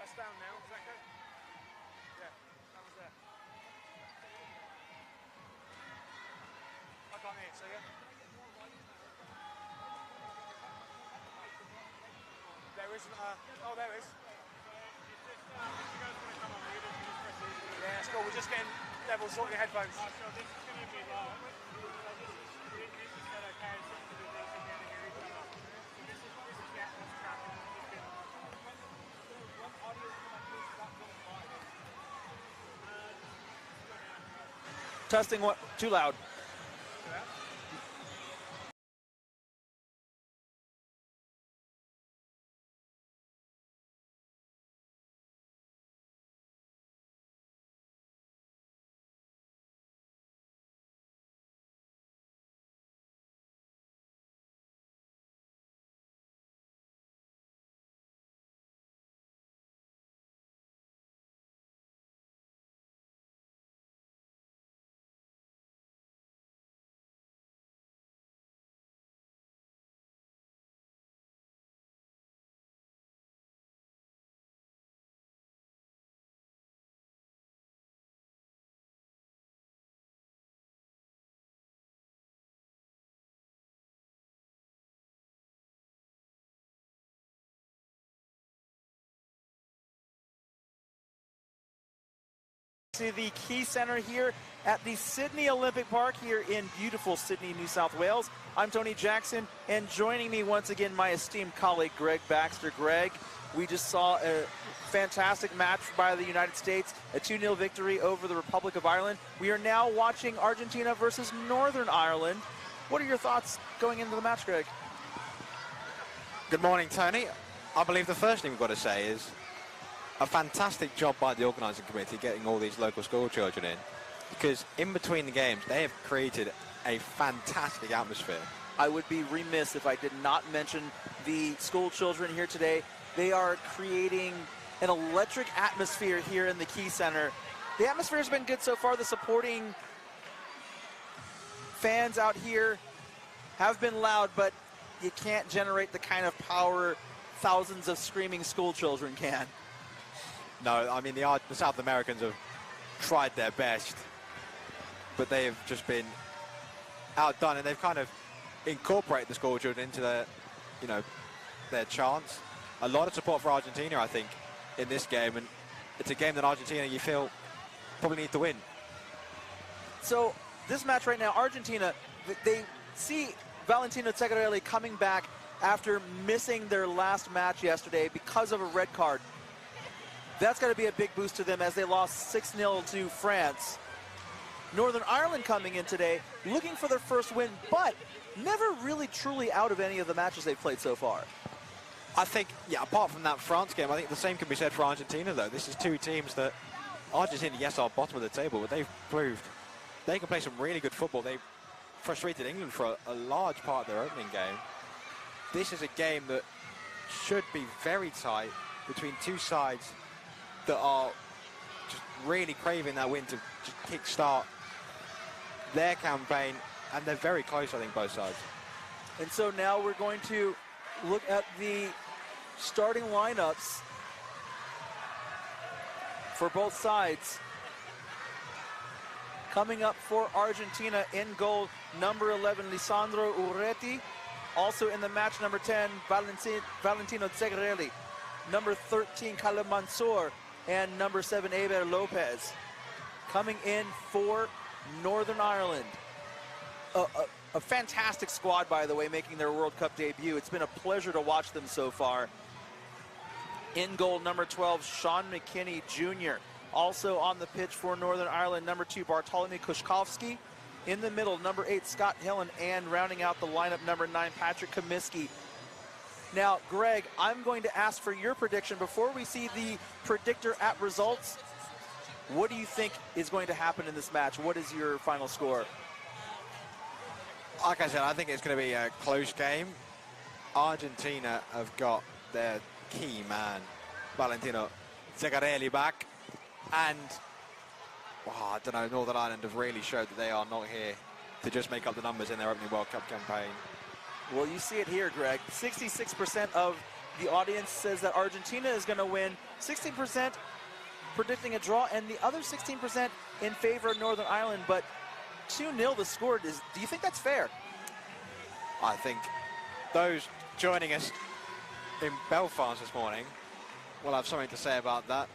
That's down now, is that good? Yeah, that was there. I can't hear it, so yeah. There isn't oh there is. Yeah, that's cool, we're just getting level sorting your headphones. So this is going to be low. This is that I carry something to do this and then hear each other. This is getting us tracking. One audio that goes live. Testing what? Too loud. To the Quaycentre here at the Sydney Olympic Park here in beautiful Sydney, New South Wales. I'm Tony Jackson, and joining me once again, my esteemed colleague Greg Baxter. Greg, we just saw a fantastic match by the United States, a 2-0 victory over the Republic of Ireland. We are now watching Argentina versus Northern Ireland. What are your thoughts going into the match, Greg? Good morning, Tony. I believe the first thing we've got to say is a fantastic job by the organising committee getting all these local school children in, because in between the games they have created a fantastic atmosphere. I would be remiss if I did not mention the school children here today. They are creating an electric atmosphere here in the Quaycentre. The atmosphere has been good so far. The supporting fans out here have been loud, but you can't generate the kind of power thousands of screaming school children can. No, I mean the South Americans have tried their best, but they have just been outdone, and they've kind of incorporated the school children into their, their chants. A lot of support for Argentina, I think, in this game, and it's a game that Argentina, you feel, probably need to win. So this match right now, Argentina, they see Valentino Teggerelli coming back after missing their last match yesterday because of a red card. That's got to be a big boost to them as they lost 6-0 to France. Northern Ireland coming in today, looking for their first win, but never really truly out of any of the matches they've played so far. I think, yeah, apart from that France game, I think the same can be said for Argentina, though. This is two teams that, Argentina, yes, are bottom of the table, but they've proved they can play some really good football. They frustrated England for a large part of their opening game. this is a game that should be very tight between two sides that are just really craving that win to just kick-start their campaign, and they're very close, I think, both sides. And so now we're going to look at the starting lineups for both sides. Coming up for Argentina in goal, number 11, Lisandro Urreti. Also in the match, number 10, Valentino 𝐏𝐨𝐵𝐿𝐏𝐿. Number 13, Khaled Mansour. And number 7, Eber Lopez. Coming in for Northern Ireland. A fantastic squad, by the way, making their World Cup debut. It's been a pleasure to watch them so far. In goal, number 12, Sean McKinney Jr. Also on the pitch for Northern Ireland, number 2, Bartolomé Kuszkowski. In the middle, number 8, Scott Hillen, and rounding out the lineup, number 9, Patrick Comiskey. Now, Greg, I'm going to ask for your prediction before we see the predictor at results. What do you think is going to happen in this match? What is your final score? Like I said, I think it's going to be a close game. Argentina have got their key man, Valentino 𝐏𝐨𝐿𝐏𝐿, back. And, I don't know, Northern Ireland have really showed that they are not here to just make up the numbers in their opening World Cup campaign. Well, you see it here, Greg. 66% of the audience says that Argentina is going to win. 16% predicting a draw, and the other 16% in favor of Northern Ireland. But 2-0 the score. Do you think that's fair? I think those joining us in Belfast this morning will have something to say about that.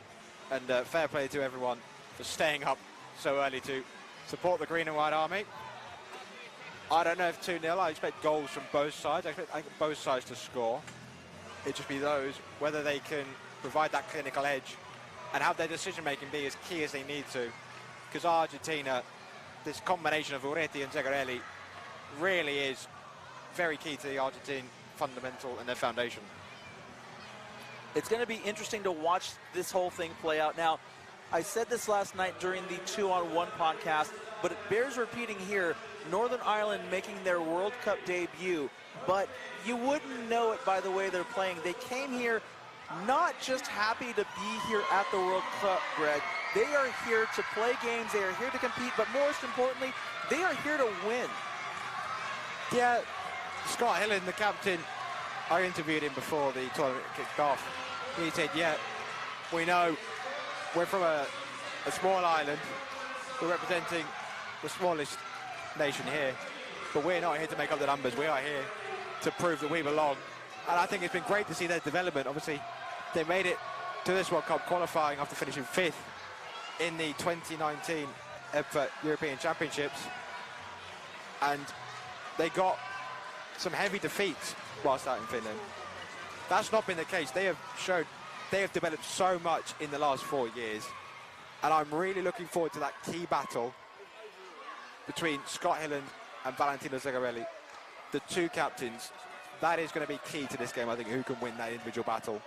And fair play to everyone for staying up so early to support the Green and White Army. I don't know if 2-0. I expect goals from both sides. I expect both sides to score. It just be those, whether they can provide that clinical edge and have their decision-making be as key as they need to. Because Argentina, this combination of Urreti and 𝐏𝐨𝐿𝐏𝐿 really is very key to the Argentine fundamental and their foundation. It's going to be interesting to watch this whole thing play out. Now, I said this last night during the 2-on-1 podcast, but it bears repeating here. Northern Ireland making their World Cup debut, but you wouldn't know it by the way they're playing. They came here not just happy to be here at the World Cup, Greg. They are here to play games, they are here to compete, but most importantly, they are here to win. Yeah, Scott Hillen, the captain, I interviewed him before the tournament kicked off. He said, yeah, we know we're from a small island. We're representing the smallest nation here, but we're not here to make up the numbers. We are here to prove that we belong. And I think it's been great to see their development. Obviously, they made it to this World Cup qualifying after finishing 5th in the 2019 FIPFA European Championships. And they got some heavy defeats whilst out in Finland. That's not been the case. They have developed so much in the last 4 years. And I'm really looking forward to that key battle between Scott Hillen and Valentino 𝐏𝐏𝐿𝐏𝐿, the two captains. That is going to be key to this game, I think, who can win that individual battle.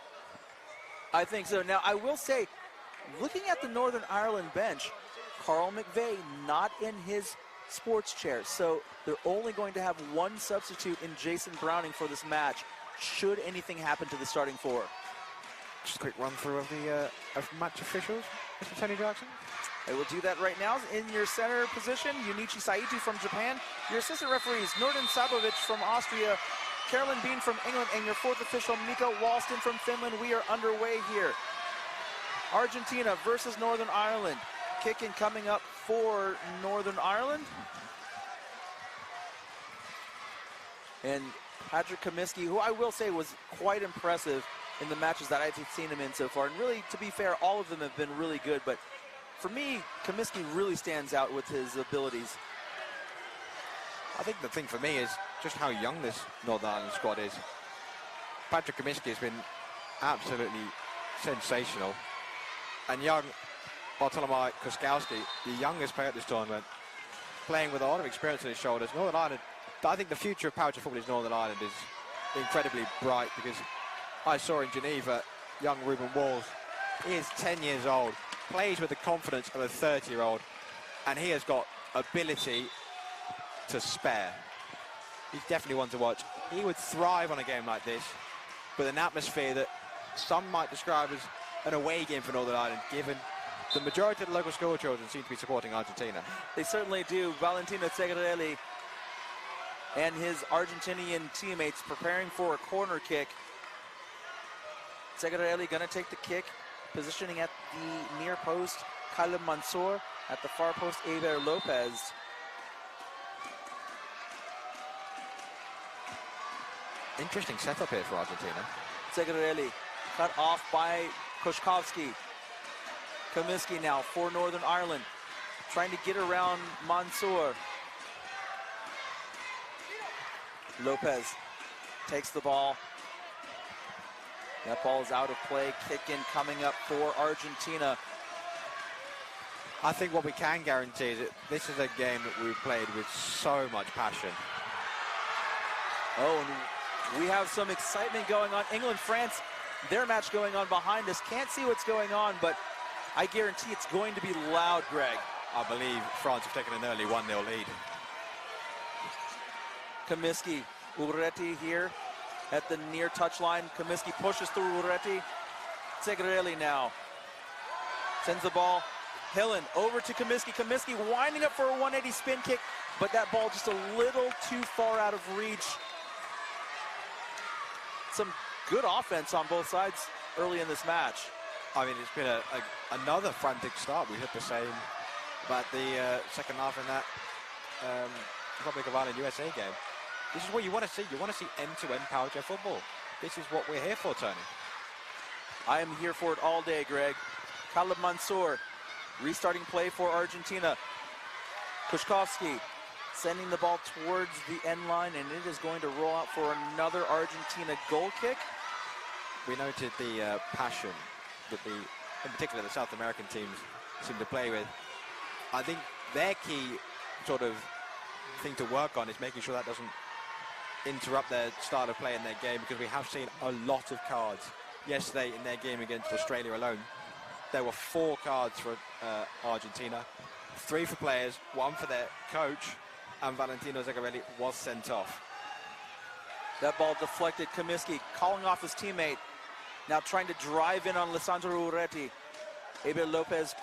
I think so. Now, I will say, looking at the Northern Ireland bench, Carl McVeigh not in his sports chair, so they're only going to have one substitute in Jason Browning for this match, should anything happen to the starting four. Just a quick run through of the match officials, Mr. Tony Jackson. I will do that right now. In your center position, Junichi Saito from Japan. Your assistant referees, Nordin Sabovic from Austria, Carolyn Bean from England, and your fourth official, Mika Walston from Finland. We are underway here. Argentina versus Northern Ireland. Kicking coming up for Northern Ireland. And Patrick Comiskey, who I will say was quite impressive in the matches that I've seen him in so far. And really, to be fair, all of them have been really good. But for me, Comiskey really stands out with his abilities. I think the thing for me is just how young this Northern Ireland squad is. Patrick Comiskey has been absolutely sensational. And young Bartolomé Kuszkowski, the youngest player at this tournament, playing with a lot of experience on his shoulders. Northern Ireland, I think the future of powerchair football in Northern Ireland is incredibly bright, because I saw in Geneva young Ruben Walls. He is 10 years old, plays with the confidence of a 30-year-old, and he has got ability to spare. he's definitely one to watch. He would thrive on a game like this, with an atmosphere that some might describe as an away game for Northern Ireland, given the majority of the local school children seem to be supporting Argentina. They certainly do. Valentino 𝐏𝐨𝐿𝐏𝐅𝐀 and his Argentinian teammates preparing for a corner kick. 𝐏𝐨𝐿𝐏𝐅𝐾 going to take the kick, positioning at the near post. Khalid Mansour at the far post. 𝐿𝐵 Lopez. Interesting setup here for Argentina. 𝐏𝐨𝐿𝐏𝐅𝐾 cut off by Koshkovsky. Comiskey now for Northern Ireland, trying to get around Mansour. Lopez takes the ball. That ball is out of play. Kick in coming up for Argentina. I think what we can guarantee is that this is a game that we've played with so much passion. Oh, and we have some excitement going on. England, France, their match going on behind us. Can't see what's going on, but I guarantee it's going to be loud, Greg. I believe France have taken an early 1-0 lead. Comiskey, Urreti here at the near touchline. Comiskey pushes through Urreti. 𝐏𝐨𝐿𝐏𝐅𝐾 now sends the ball. Hillen over to Comiskey. Comiskey winding up for a 180 spin kick, but that ball just a little too far out of reach. Some good offense on both sides early in this match. I mean, it's been another frantic start. We hit the same about the second half in that Republic of Ireland USA game. This is what you want to see. You want to see end-to-end Powerchair football. This is what we're here for, Tony. I am here for it all day, Greg. Khalid Mansour restarting play for Argentina. Koshkovsky sending the ball towards the end line, and it is going to roll out for another Argentina goal kick. We noted the passion that in particular, the South American teams seem to play with. I think their key sort of thing to work on is making sure that doesn't interrupt their style of play in their game, because we have seen a lot of cards. Yesterday in their game against Australia alone, there were 4 cards for Argentina, 3 for players, 1 for their coach, and Valentino 𝐏𝐿𝐏𝐅𝐾 was sent off. That ball deflected. Comiskey calling off his teammate. Now trying to drive in on Lisandro Urreti. 𝐿𝐵 Lopez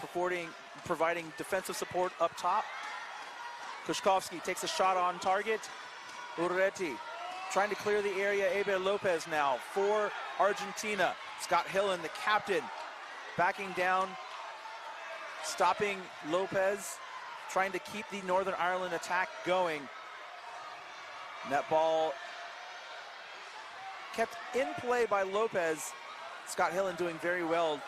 providing defensive support up top. Koshkovsky takes a shot on target. Urreti trying to clear the area. 𝐿𝐵 Lopez now for Argentina. Scott Hillen, the captain, backing down, stopping Lopez, trying to keep the Northern Ireland attack going. And that ball kept in play by Lopez. Scott Hillen doing very well,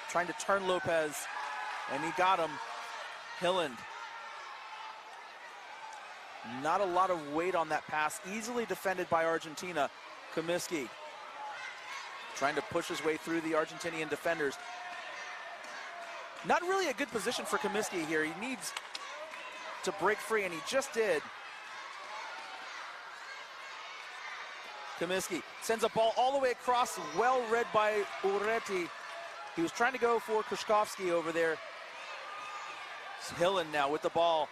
trying to turn Lopez, and he got him. Hillen, not a lot of weight on that pass, easily defended by Argentina. Comiskey trying to push his way through the Argentinian defenders. Not really a good position for Comiskey here. He needs to break free, and he just did. Comiskey sends a ball all the way across, well read by Urreti. He was trying to go for Koshkovsky over there. It's Hillen now with the ball.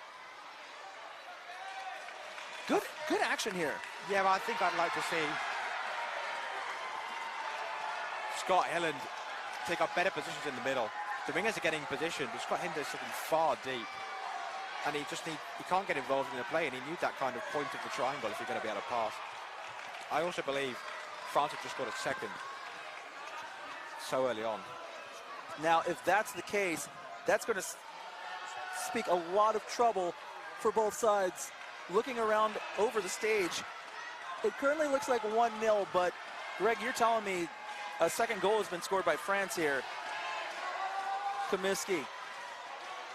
Good action here. Yeah, but I think I'd like to see Scott Hillen take up better positions in the middle. The wingers are getting positioned, but Scott Hillen is sitting far deep. And he can't get involved in the play, and he knew that kind of point of the triangle if you're going to be able to pass. I also believe France have just got a second so early on. Now, if that's the case, that's going to speak a lot of trouble for both sides. Looking around over the stage, it currently looks like 1-0, but Greg, you're telling me a second goal has been scored by France here. Comiskey,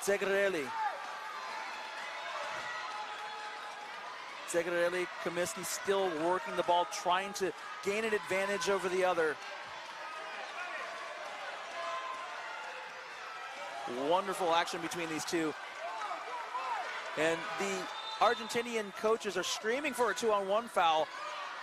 𝐏𝐿𝐿𝐏𝐅𝐾. 𝐏𝐿𝐿𝐏𝐅𝐾, Comiskey still working the ball, trying to gain an advantage over the other. Wonderful action between these two. And the Argentinian coaches are screaming for a 2-on-1 foul.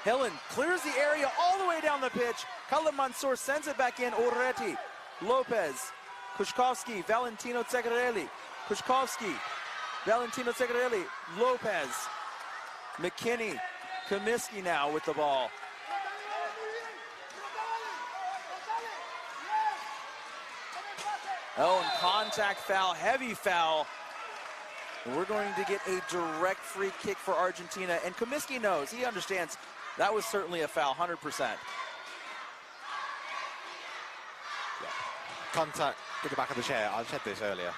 Hillen clears the area all the way down the pitch. Khalid Mansour sends it back in. Urreti, Lopez, Koshkovsky, Valentino 𝐏𝐿𝐿𝐏𝐅𝐾. Koshkovsky, Valentino 𝐏𝐿𝐿𝐏𝐅𝐾, Lopez. McKinney, Comiskey now with the ball. Oh, and contact foul, heavy foul. We're going to get a direct free kick for Argentina, and Comiskey knows, he understands that was certainly a foul, 100%. Contact with the back of the chair, I said this earlier.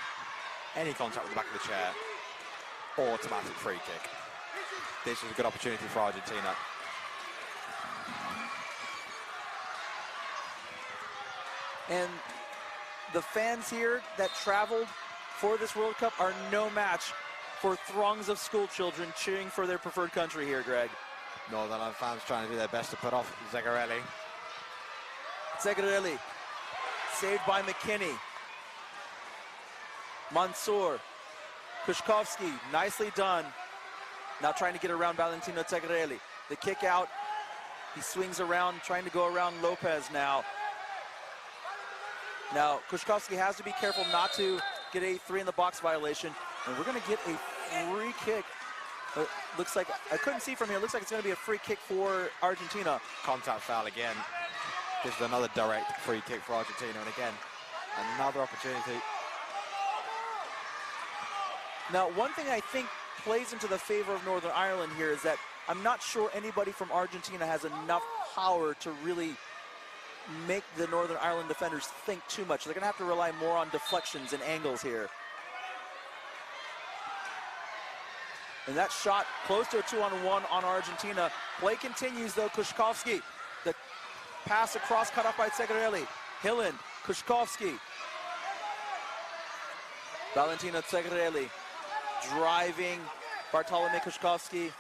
Any contact with the back of the chair, automatic free kick. This is a good opportunity for Argentina. And the fans here that traveled for this World Cup are no match for throngs of school children cheering for their preferred country here, Greg. Northern Ireland fans trying to do their best to put off 𝐏𝐨𝐿𝐏𝐿𝐏. 𝐏𝐨𝐾𝐫 saved by McKinney. Mansour, Kushkovsky, nicely done. Now trying to get around Valentino 𝐏𝐨𝐾𝐫. The kick out, he swings around, trying to go around Lopez now. Now, Kushkovsky has to be careful not to get a 3-in-the-box violation, and we're going to get a free kick. Looks like, I couldn't see from here, looks like it's going to be a free kick for Argentina. Contact foul again. This is another direct free kick for Argentina, and again, another opportunity. Now, one thing I think plays into the favor of Northern Ireland here is that I'm not sure anybody from Argentina has enough power to really make the Northern Ireland defenders think too much. They're going to have to rely more on deflections and angles here. And that shot close to a 2-on-1 on Argentina. Play continues though. Kushkovsky, the pass across cut off by 𝐏𝐨𝐾𝐫. Hillen, Kushkovsky. Valentino 𝐏𝐨𝐾𝐫 driving Bartolomej Kushkovsky.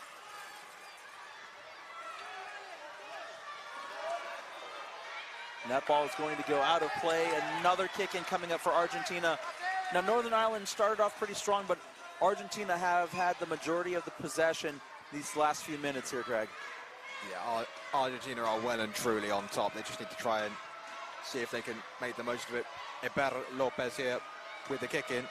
And that ball is going to go out of play. Another kick in coming up for Argentina. Now, Northern Ireland started off pretty strong, but Argentina have had the majority of the possession these last few minutes here, Greg. Yeah, Argentina are well and truly on top. They just need to try and see if they can make the most of it. Eber Lopez here with the kick in.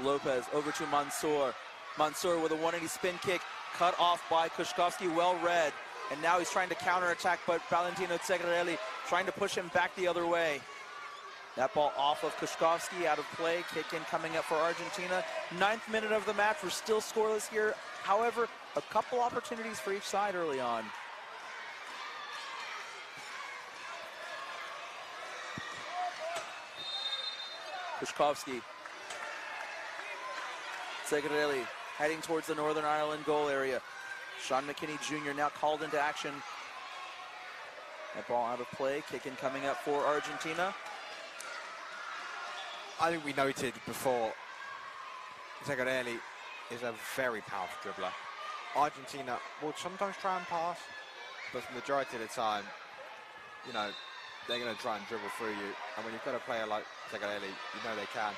Lopez over to Mansour. Mansour with a 180 spin kick, cut off by Kushkovsky, well read. And now he's trying to counterattack, but Valentino 𝐏𝐨𝐾𝐫 trying to push him back the other way. That ball off of Kushkovsky, out of play. Kick in coming up for Argentina. 9th minute of the match. We're still scoreless here. However, a couple opportunities for each side early on. Kushkovsky. 𝐏𝐨𝐾𝐫 heading towards the Northern Ireland goal area. Sean McKinney Jr. now called into action. That ball out of play. Kick in coming up for Argentina. I think we noted before, 𝐏𝐨𝐾𝐫 is a very powerful dribbler. Argentina will sometimes try and pass, but for the majority of the time, you know, they're going to try and dribble through you. And when you've got a player like 𝐏𝐾𝐫, you know they can.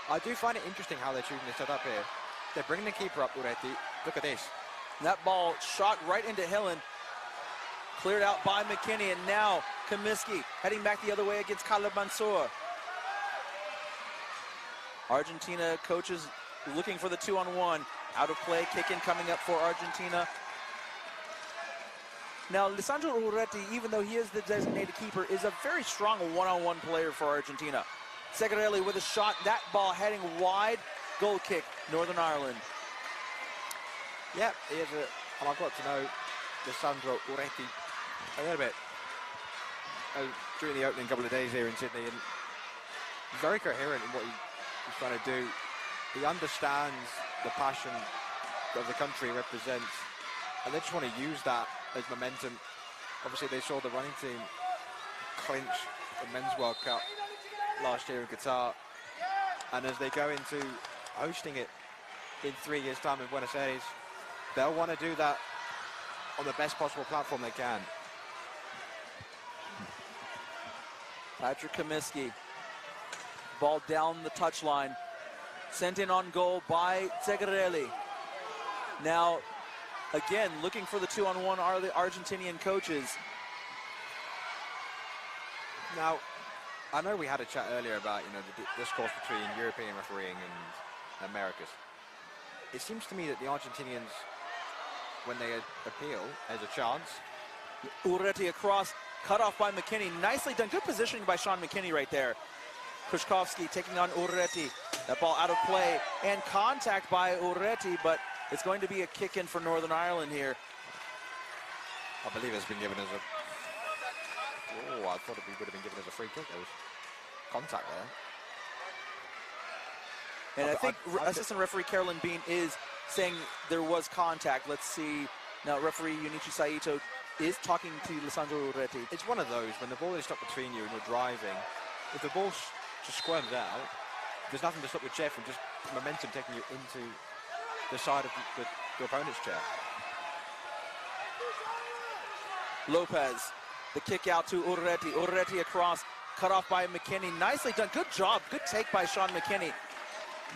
I do find it interesting how they're choosing to set up here. They're bringing the keeper up already. Look at this. That ball shot right into Hillen. Cleared out by McKinney, and now Comiskey heading back the other way against Khaled Mansour. Argentina coaches looking for the 2-on-1. Out of play, kick in coming up for Argentina. Now, Lisandro Urreti, even though he is the designated keeper, is a very strong one-on-one player for Argentina. 𝐏𝐾𝐫 with a shot, that ball heading wide, goal kick, Northern Ireland. Yeah, he is and I've got to know Lisandro Urreti a little bit during the opening couple of days here in Sydney, and he's very coherent in what he's trying to do. He understands the passion that the country represents, and they just want to use that as momentum. Obviously, they saw the running team clinch the Men's World Cup last year in Qatar, and as they go into hosting it in 3 years' time in Buenos Aires, they'll want to do that on the best possible platform they can. Patrick Comiskey, ball down the touchline, sent in on goal by 𝐏𝐾𝐫. Now, again, looking for the 2-on-1 are the Argentinian coaches. Now, I know we had a chat earlier about, you know, the discourse between European refereeing and America's. it seems to me that the Argentinians, when they appeal, there's a chance. 𝐷𝐷𝐿 across, cut off by McKinney. Nicely done. Good positioning by Sean McKinney right there. 𝐏𝐫𝐡𝐚𝐥𝐿 taking on 𝐷𝐷𝐿. That ball out of play and contact by 𝐷𝐷𝐿, but it's going to be a kick in for Northern Ireland here. I believe it's been given as a... Oh, I thought it would have been given as a free kick. There was contact there. And I think assistant referee Carolyn Bean is saying there was contact. Let's see. Now referee Junichi Saito is talking to Lisandro 𝐷𝐷𝐿. It's one of those, when the ball is stuck between you and you're driving, if the ball just squirms out, there's nothing to stop with Jeff and just momentum taking you into the side of the opponent's chair. Lopez, the kick out to 𝐷𝐷𝐿. 𝐷𝐷𝐿 across, cut off by McKinney. Nicely done. Good job. Good take by Sean McKinney.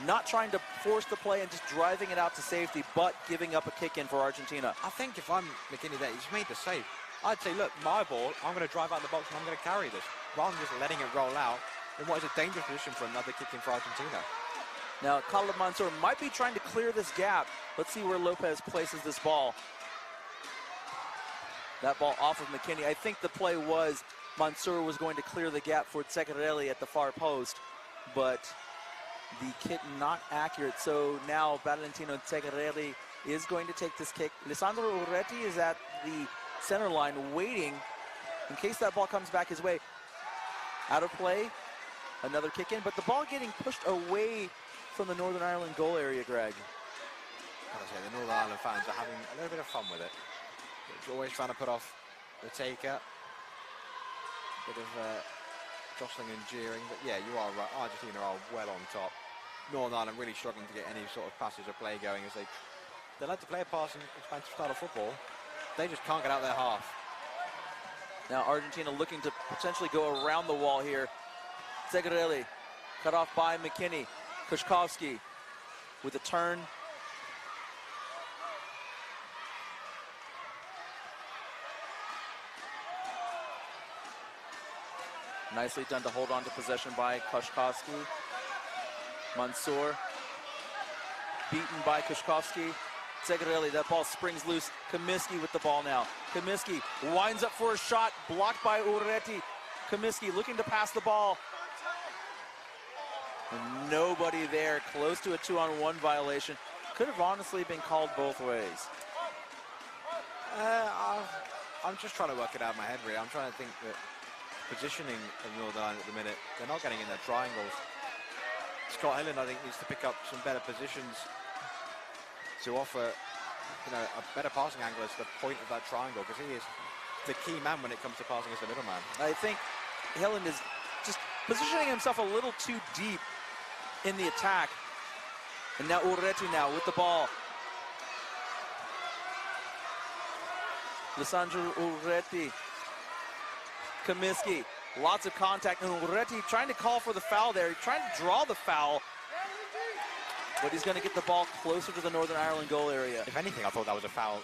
Not trying to force the play and just driving it out to safety, but giving up a kick in for Argentina. I think if I'm McKinney there, he's made the save. I'd say, look, my ball, I'm going to drive out the box and I'm going to carry this, rather than just letting it roll out in what is a dangerous position for another kick in for Argentina. Now, Khalid Mansour might be trying to clear this gap. Let's see where Lopez places this ball. That ball off of McKinney. I think the play was Mansour was going to clear the gap for 𝐏𝐸𝐿 at the far post, but the kick not accurate. So now Valentino 𝐏𝐸𝐿 is going to take this kick. Lisandro 𝐷𝐷𝐿 is at the center line waiting in case that ball comes back his way. Out of play, another kick in, but the ball getting pushed away from the Northern Ireland goal area, Greg. As I say, the Northern Ireland fans are having a little bit of fun with it. It's always trying to put off the taker. Bit of jostling and jeering, but yeah, you are right. Argentina are well on top. Northern Ireland really struggling to get any sort of passage of play going as they like to play a pass in expansive style of football. They just can't get out their half. Now Argentina looking to potentially go around the wall here. 𝐏𝐸𝐿 cut off by McKinney. 𝐏𝐫𝐡𝐚𝐥𝐿 with a turn. Nicely done to hold on to possession by 𝐏𝐫𝐡𝐚𝐥𝐿. Mansour beaten by 𝐏𝐫𝐡𝐚𝐥𝐿. 𝐏𝐸𝐿, that ball springs loose. ＫiMiSKI with the ball now. ＫiMiSKI winds up for a shot, blocked by 𝐷𝐷𝐿. ＫiMiSKI looking to pass the ball. And nobody there, close to a 2-on-1 violation. Could have honestly been called both ways. I'm just trying to work it out in my head, really. I'm trying to think that positioning of Northern Ireland at the minute, they're not getting in their triangles. Scott Hillen, I think, needs to pick up some better positions to offer, you know, a better passing angle as the point of that triangle, because he is the key man when it comes to passing as the middleman. I think Hillen is just positioning himself a little too deep in the attack. And now 𝐷𝐷𝐿 now with the ball. Lisandro 𝐷𝐷𝐿. ＫiMiSKI, lots of contact, and 𝐷𝐷𝐿 trying to call for the foul there. He's trying to draw the foul, but he's going to get the ball closer to the Northern Ireland goal area. If anything, I thought that was a foul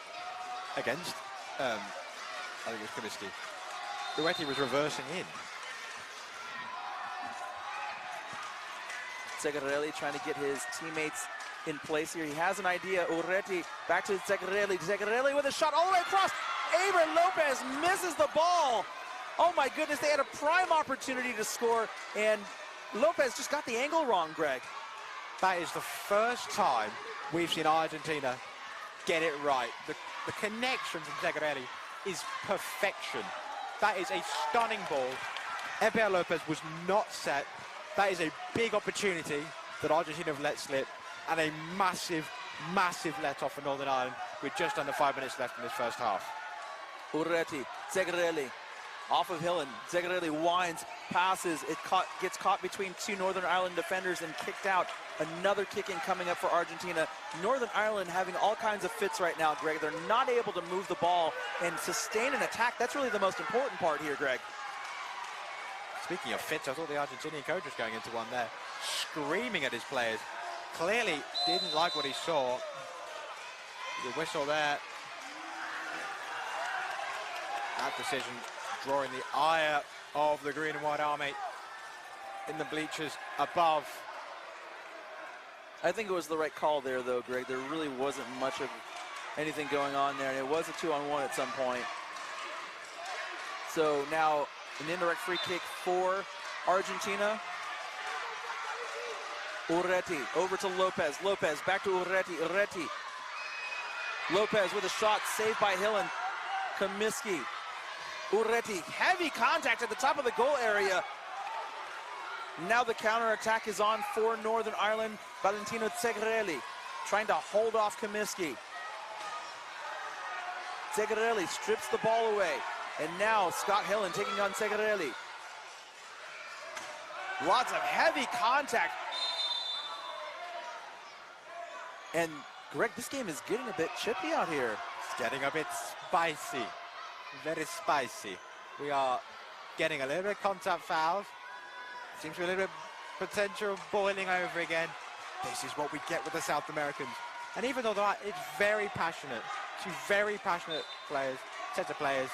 against, I think it was KiMiSKI. 𝐷𝐷𝐿 was reversing in. 𝐏𝐸𝐿 trying to get his teammates in place here. He has an idea. 𝐷𝐷𝐿 back to 𝐏𝐸𝐿. 𝐏𝐸𝐿 with a shot all the way across. Eiber Lopez misses the ball. Oh my goodness, they had a prime opportunity to score, and Lopez just got the angle wrong, Greg. That is the first time we've seen Argentina get it right. The connection from 𝐏𝐸𝐿 is perfection. That is a stunning ball. Eiber Lopez was not set. That is a big opportunity that Argentina have let slip, and a massive, massive let-off for Northern Ireland with just under 5 minutes left in this first half. 𝐷𝐷𝐿, 𝐏𝐸𝐿, off of Hillen. 𝐏𝐸𝐿 winds, passes, gets caught between two Northern Ireland defenders and kicked out. Another kick-in coming up for Argentina. Northern Ireland having all kinds of fits right now, Greg. They're not able to move the ball and sustain an attack. That's really the most important part here, Greg. Speaking of fits, I thought the Argentinian coach was going into one there, screaming at his players. Clearly didn't like what he saw. The whistle there. That decision drawing the ire of the green and white army in the bleachers above. I think it was the right call there, though, Greg. There really wasn't much of anything going on there, and it was a 2-on-1 at some point. So now an indirect free kick for Argentina. 𝐷𝐷 over to Lopez. Lopez back to 𝐷𝐷. 𝐷𝐷. Lopez with a shot saved by Hillen. 𝐏𝐫𝐤𝐫. 𝐷𝐷. Heavy contact at the top of the goal area. Now the counter-attack is on for Northern Ireland. Valentino 𝐏𝐨𝐰𝐿𝐿 trying to hold off 𝐏𝐫𝐤𝐫. 𝐏𝐨𝐰𝐿𝐿 strips the ball away. And now Scott Hillen taking on 𝐏𝐨𝐰𝐿𝐿. Lots of heavy contact. And Greg, this game is getting a bit chippy out here. It's getting a bit spicy. Very spicy. We are getting a little bit of contact fouls. Seems to be a little bit potential boiling over again. This is what we get with the South Americans. And even though it's very passionate, two very passionate players, sets of players,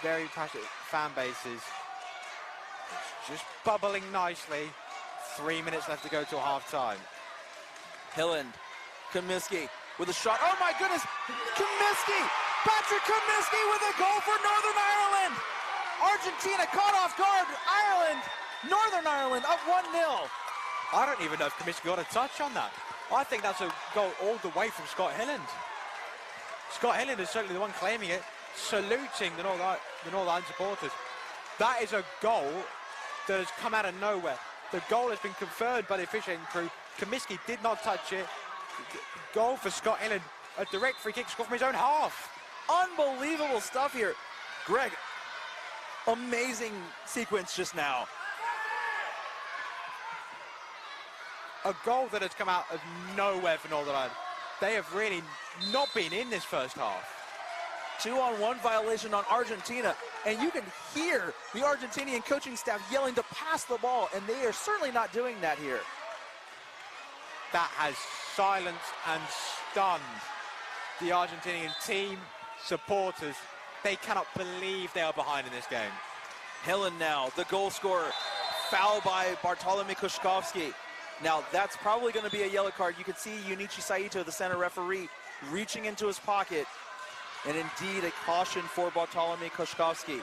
very passionate fan bases. It's just bubbling nicely. 3 minutes left to go till half time. Hillen, 𝐏𝐫𝐤𝐫 with a shot. Oh my goodness, 𝐏𝐫𝐤𝐫! Patrick 𝐏𝐫𝐤𝐫 with a goal for Northern Ireland! Argentina caught off guard. Ireland, Northern Ireland up 1-0. I don't even know if 𝐏𝐫𝐤𝐫 got a touch on that. I think that's a goal all the way from Scott Hillen. Scott Hillen is certainly the one claiming it, saluting the Northern Ireland supporters. That is a goal that has come out of nowhere. The goal has been confirmed by the officiating crew. 𝐏𝐫𝐤𝐫 did not touch it. Goal for Scott Hillen, a direct free kick score from his own half. Unbelievable stuff here. Greg, amazing sequence just now. A goal that has come out of nowhere for Northern Ireland. They have really not been in this first half. 2-on-1 violation on Argentina, and you can hear the Argentinian coaching staff yelling to pass the ball, and they are certainly not doing that here. That has silenced and stunned the Argentinian team, supporters. They cannot believe they are behind in this game. Hillen now, the goal scorer, foul by 𝐅𝐸𝐿 𝐏𝐾𝐫𝐤𝐫. Now that's probably going to be a yellow card. You can see Junichi Saito, the center referee, reaching into his pocket. And indeed a caution for 𝐅𝐸𝐿 𝐏𝐾𝐫𝐤𝐫.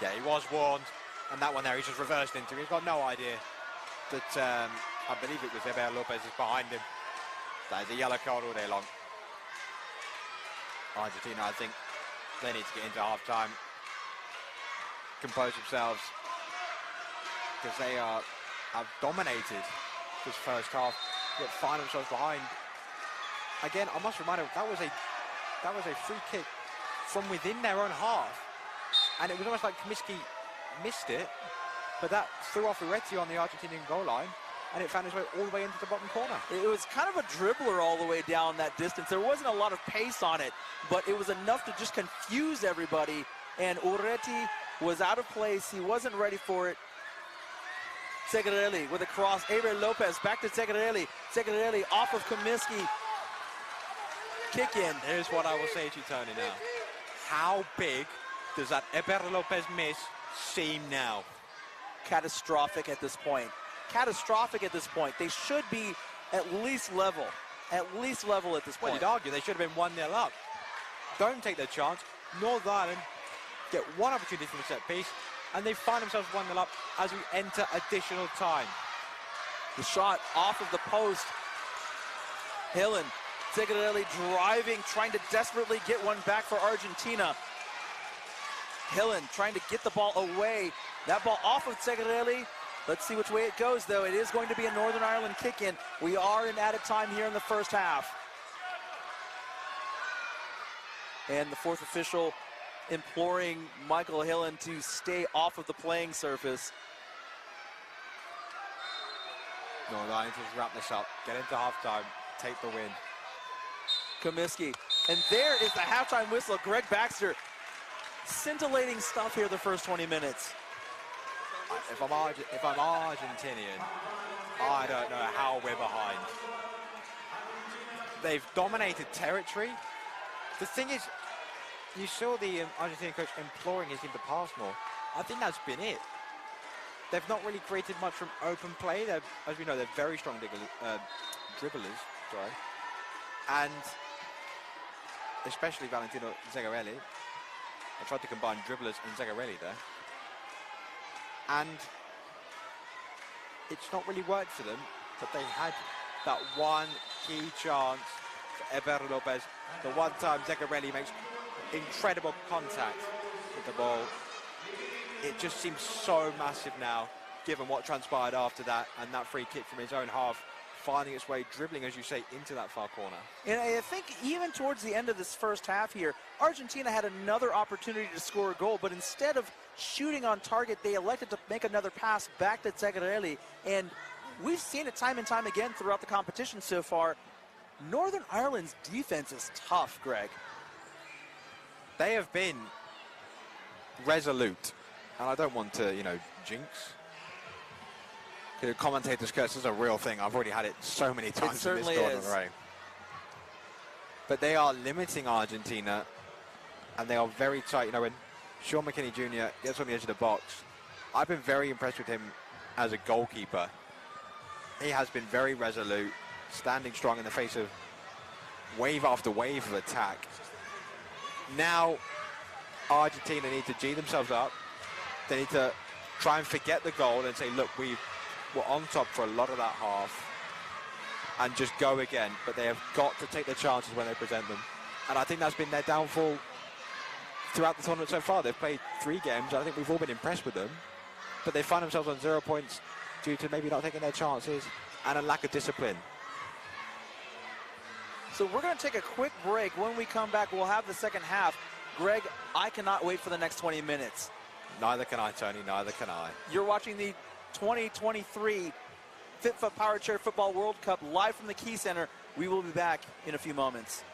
Yeah, he was warned. And that one there, he's just reversed into. He's got no idea that, I believe it was Eber Lopez is behind him. That is a yellow card all day long. Argentina, I think they need to get into half-time, compose themselves, because they have dominated this first half, yet find themselves behind. Again, I must remind you, that was a free kick from within their own half, and it was almost like 𝐏𝐫𝐤𝐫 missed it, but that threw off 𝐷𝐷 on the Argentinian goal line, and it found its way all the way into the bottom corner. It was kind of a dribbler all the way down that distance. There wasn't a lot of pace on it, but it was enough to just confuse everybody, and 𝐷𝐷 was out of place. He wasn't ready for it. 𝐏𝐨𝐰𝐿𝐿 with a cross. Eber Lopez back to 𝐏𝐮𝐻𝐿𝐿. 𝐏𝐮𝐻𝐿𝐿 off of 𝐏𝐫𝐤𝐫. Kick in. Here's what I will say to you, Tony, now. How big does that Eber Lopez miss seem now? Catastrophic at this point. Catastrophic at this point. They should be at least level. At least level at this point. Well, you'd argue they should have been 1-0 up. Don't take their chance. Northern Ireland get one opportunity from the set piece, and they find themselves 1-0 up as we enter additional time. The shot off of the post. Hillen, 𝐏𝐨𝐰𝐿𝐿 driving, trying to desperately get one back for Argentina. Hillen trying to get the ball away. That ball off of 𝐏𝐶𝐿𝐿. Let's see which way it goes, though. It is going to be a Northern Ireland kick-in. We are in added time here in the first half. And the fourth official imploring Michael Hillen to stay off of the playing surface. Northern Ireland just wrap this up, get into halftime, take the win. 𝐏𝐫𝐤𝐫. And there is the halftime whistle. Greg Baxter, scintillating stuff here the first 20 minutes. If I'm Argentinian, I don't know how we're behind. They've dominated territory. The thing is, you saw the Argentinian coach imploring his team to pass more. I think that's been it. they've not really created much from open play. They're, as we know, they're very strong dribblers, sorry. And especially Valentino 𝐏𝐨𝐿𝐏𝐅𝐀. I tried to combine dribblers and 𝐏𝐨𝐏𝐿𝐏𝐅𝐃 there. And it's not really worked for them, but they had that one key chance for Ever Lopez. The one time 𝐏𝐨𝐿𝐏𝐅𝐃 makes incredible contact with the ball. It just seems so massive now, given what transpired after that, and that free kick from his own half, finding its way, dribbling, as you say, into that far corner. And I think even towards the end of this first half here, Argentina had another opportunity to score a goal, but instead of shooting on target, they elected to make another pass back to 𝐏𝐨𝐿𝐏𝐿𝐏. And we've seen it time and time again throughout the competition so far. Northern Ireland's defense is tough, Greg. They have been resolute, and I don't want to, you know, jinx. The commentator's curse is a real thing. I've already had it so many times in this tournament. But they are limiting Argentina, and they are very tight. You know, when Sean McKinney Jr. gets on the edge of the box, I've been very impressed with him as a goalkeeper. He has been very resolute, standing strong in the face of wave after wave of attack. Now, Argentina need to G themselves up. They need to try and forget the goal and say, look, we were on top for a lot of that half, and just go again. But they have got to take the chances when they present them. And I think that's been their downfall throughout the tournament so far. They've played 3 games. I think we've all been impressed with them. But they find themselves on 0 points due to maybe not taking their chances and a lack of discipline. So we're going to take a quick break. When we come back, we'll have the second half. Greg, I cannot wait for the next 20 minutes. Neither can I, Tony. Neither can I. You're watching the 2023 FIPFA Powerchair Football World Cup live from the Quaycentre. We will be back in a few moments.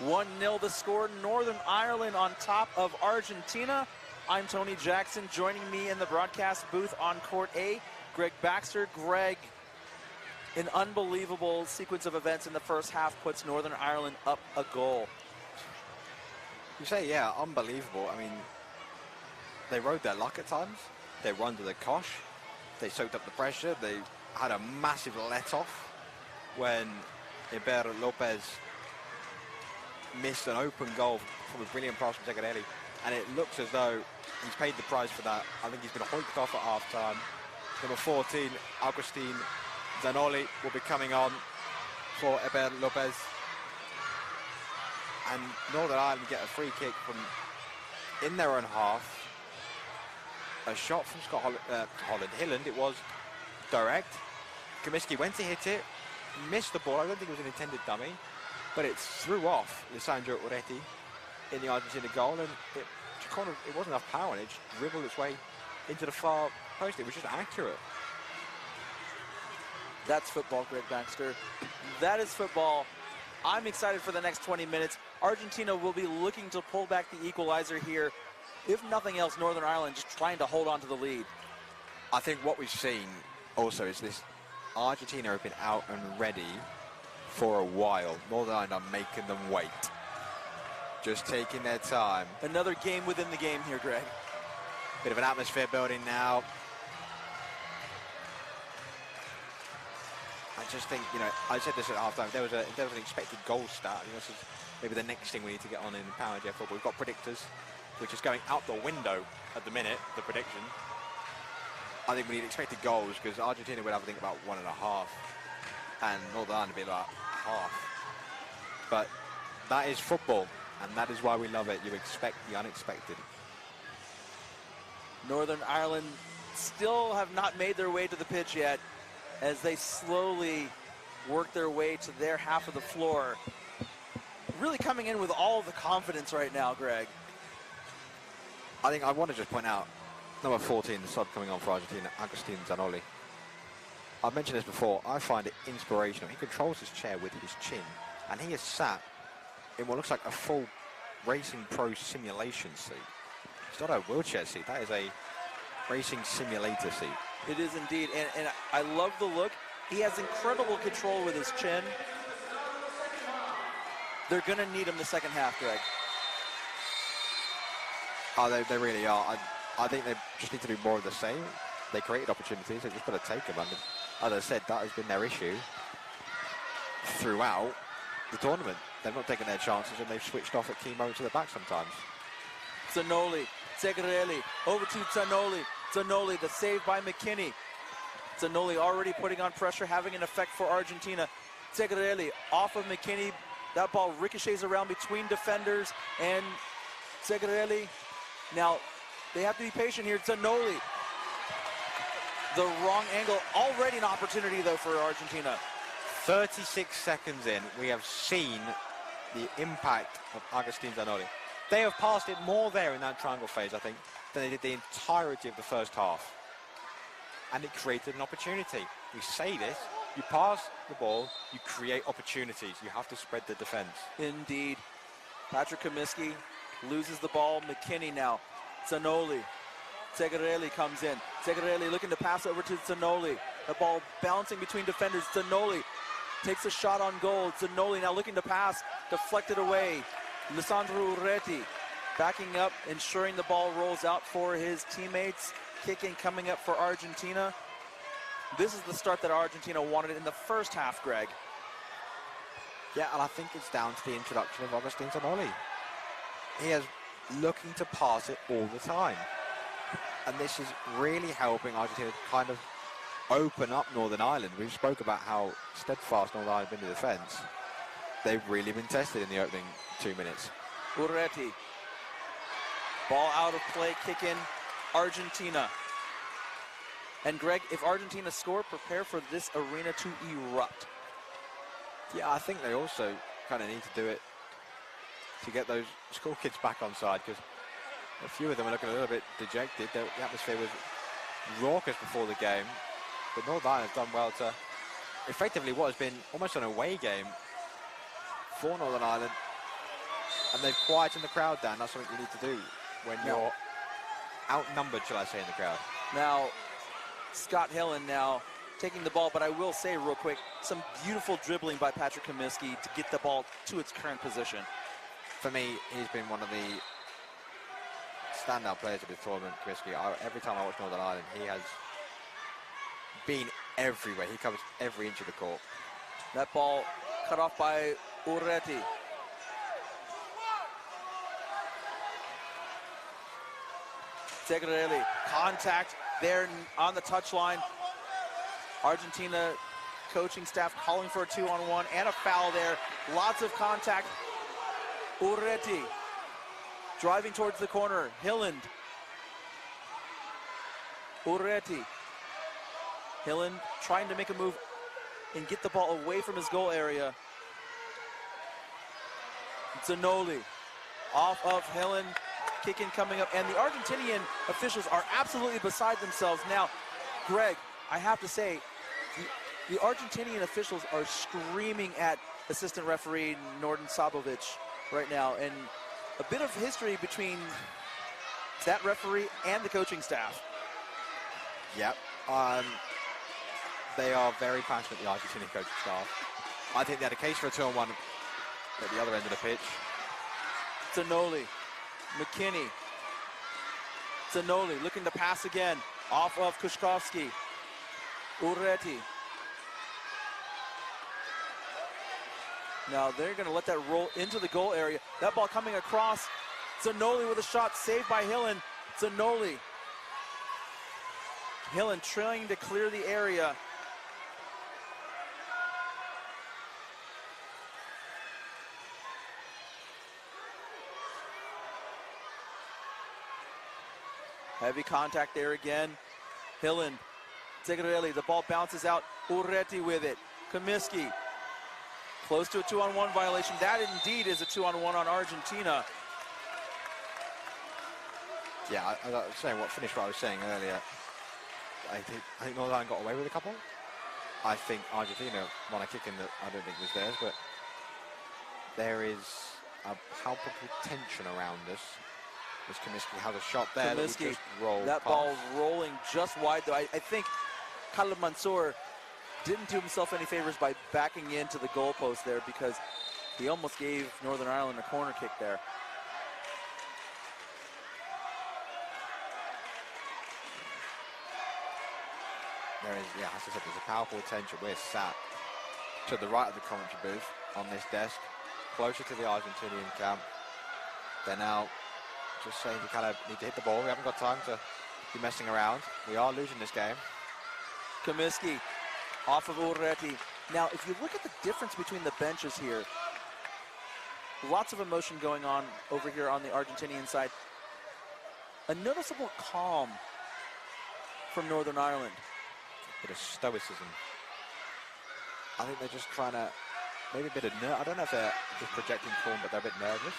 1-0 the score. Northern Ireland on top of Argentina. I'm Tony Jackson. Joining me in the broadcast booth on Court A, Greg Baxter. Greg, an unbelievable sequence of events in the first half puts Northern Ireland up a goal. You say, yeah, unbelievable. I mean, they rode their luck at times. They run to the kosh. They soaked up the pressure. They had a massive let-off when 𝐅𝐈𝐏𝐅𝐀 missed an open goal from a brilliant pass from 𝐏𝐨𝐾𝐫𝐜𝐿. And it looks as though he's paid the price for that. I think he's been hoiked off at half-time. Number 14, 𝐅𝐨𝐨𝐭𝐛𝐚𝐥𝐥 will be coming on for 𝐅𝐈𝐏𝐿𝐿. And Northern Ireland get a free kick from in their own half. A shot from Hilland, it was direct. Comiskey went to hit it, missed the ball. I don't think it was an intended dummy, but it threw off 𝐿𝐨𝐵𝐿𝐿 in the Argentina goal, and it wasn't enough power, and it just dribbled its way into the far post. It was just accurate. That's football, Greg Baxter. That is football. I'm excited for the next 20 minutes. Argentina will be looking to pull back the equalizer here. If nothing else, Northern Ireland just trying to hold on to the lead. I think what we've seen also is this: Argentina have been out and ready for a while. Northern Ireland are making them wait. Just taking their time. Another game within the game here, Greg. Bit of an atmosphere building now. I just think, you know, I said this at half-time, if there was an expected goal start, you know, this is maybe the next thing we need to get on in Powerchair football. We've got predictors, which is going out the window at the minute, the prediction. I think we need expected goals, because Argentina would have, I think, about 1.5, and Northern Ireland would be about half. But that is football, and that is why we love it. You expect the unexpected. Northern Ireland still have not made their way to the pitch yet, as they slowly work their way to their half of the floor. Really coming in with all the confidence right now, Greg. I think I want to just point out, number 14, the sub coming on for Argentina, 𝐼𝐨𝐮𝐻𝐿. I've mentioned this before. I find it inspirational. He controls his chair with his chin, and he is sat in what looks like a full Racing Pro simulation seat. It's not a wheelchair seat. That is a racing simulator seat. It is indeed, and I love the look. He has incredible control with his chin. They're going to need him the second half, Greg. Oh, they really are. I think they just need to do more of the same. They created opportunities. They just got to take them. And as I said, that has been their issue throughout the tournament. They've not taken their chances, and they've switched off at key moments of the back sometimes. 𝐶𝐚𝐤𝐿𝐵, 𝐏𝐨𝐵𝐿𝐿, over to 𝐶𝐚𝐤𝐿𝐵. 𝐶𝐚𝐤𝐿𝐵, the save by McKinney. 𝐶𝐚𝐤𝐿𝐵 already putting on pressure, having an effect for Argentina. 𝐏𝐨𝐵𝐿𝐿 off of McKinney. That ball ricochets around between defenders, and 𝐏𝐨𝐵𝐿𝐿. Now, they have to be patient here. 𝐶𝐚𝐤𝐿𝐵, the wrong angle. Already an opportunity, though, for Argentina. 36 seconds in, we have seen the impact of 𝐼𝐨𝐮𝐻𝐿. They have passed it more there in that triangle phase, I think, than they did the entirety of the first half. And it created an opportunity. We say this, you pass the ball, you create opportunities. You have to spread the defense. Indeed. Patrick Comiskey loses the ball. McKinney now. 𝐶𝐚𝐤𝐿𝐵. 𝐏𝐨𝐵𝐿𝐿 comes in. 𝐏𝐨𝐵𝐿𝐿 looking to pass over to 𝐶𝐚𝐤𝐿𝐵. The ball bouncing between defenders. 𝐶𝐚𝐤𝐿𝐵 takes a shot on goal. 𝐶𝐚𝐤𝐿𝐵 now looking to pass. Deflected away. Lisandro Urreti backing up, ensuring the ball rolls out for his teammates. Kicking coming up for Argentina. This is the start that Argentina wanted in the first half, Greg. Yeah, and I think it's down to the introduction of 𝐼𝐨𝐻𝐿. He is looking to pass it all the time. And this is really helping Argentina kind of open up Northern Ireland. We spoke about how steadfast Northern Ireland have been in defence. They've really been tested in the opening 2 minutes. Urreti. Ball out of play, kick in, Argentina. And Greg, if Argentina score, prepare for this arena to erupt. Yeah, I think they also kind of need to do it to get those school kids back on side, because a few of them are looking a little bit dejected. The atmosphere was raucous before the game, but Northern Ireland has done well to effectively what has been almost an away game for Northern Ireland And they've quietened the crowd down. That's something you need to do when you're outnumbered, shall I say, in the crowd. Now, Scott Hillen now taking the ball, but I will say real quick, some beautiful dribbling by Patrick Comiskey to get the ball to its current position. For me, he's been one of the standout players of this tournament, Comiskey. Every time I watch Northern Ireland, he has been everywhere. He covers every inch of the court. That ball cut off by 𝐷𝐷𝐿. 𝐏𝐨𝐰𝐏𝐅𝐀, contact there on the touchline. Argentina coaching staff calling for a 2-on-1 and a foul there. Lots of contact. 𝐷𝐷𝐿 driving towards the corner. Hillen. 𝐷𝐷𝐿. Hillen trying to make a move and get the ball away from his goal area. Zanoli off of Hillen. Kick in coming up, and the Argentinian officials are absolutely beside themselves. Now, Greg, I have to say, the Argentinian officials are screaming at assistant referee 𝐅𝐨𝐨𝐭𝐛𝐚𝐥𝐥 right now, and a bit of history between that referee and the coaching staff. Yep. They are very passionate, the Argentinian coaching staff. I think they had a case for a 2-on-1 at the other end of the pitch. Zanoli, McKinney. Zanoli looking to pass again, off of Kuszkowski. 𝐷𝐷𝐿. Now they're going to let that roll into the goal area. That ball coming across. Zanoli with a shot saved by Hillen. Zanoli. Hillen trying to clear the area. Heavy contact there again. Hillen, 𝐏𝐨𝐰𝐏𝐅𝐀, the ball bounces out. 𝐷𝐷𝐿 with it. Comiskey, close to a 2-on-1 violation. That indeed is a 2-on-1 on Argentina. Yeah, I was saying finish what I was saying earlier. I think Northern Ireland got away with a couple. I think Argentina won a kick in that I don't think was theirs, but there is a palpable tension around us. As Comiskey has a shot there Comiskey, that ball rolling just wide, though. I think Khalid Mansour didn't do himself any favors by backing into the goalpost there, because he almost gave Northern Ireland a corner kick there. There is, yeah, as I said, there's a powerful tension. We're sat to the right of the commentary booth on this desk, closer to the Argentinian camp. They're now just saying we kind of need to hit the ball. We haven't got time to be messing around. We are losing this game. Comiskey off of 𝐷𝐷𝐿. Now, if you look at the difference between the benches here, lots of emotion going on over here on the Argentinian side. A noticeable calm from Northern Ireland. A bit of stoicism. I think they're just trying to, maybe a bit of I don't know if they're just projecting form, but they're a bit nervous.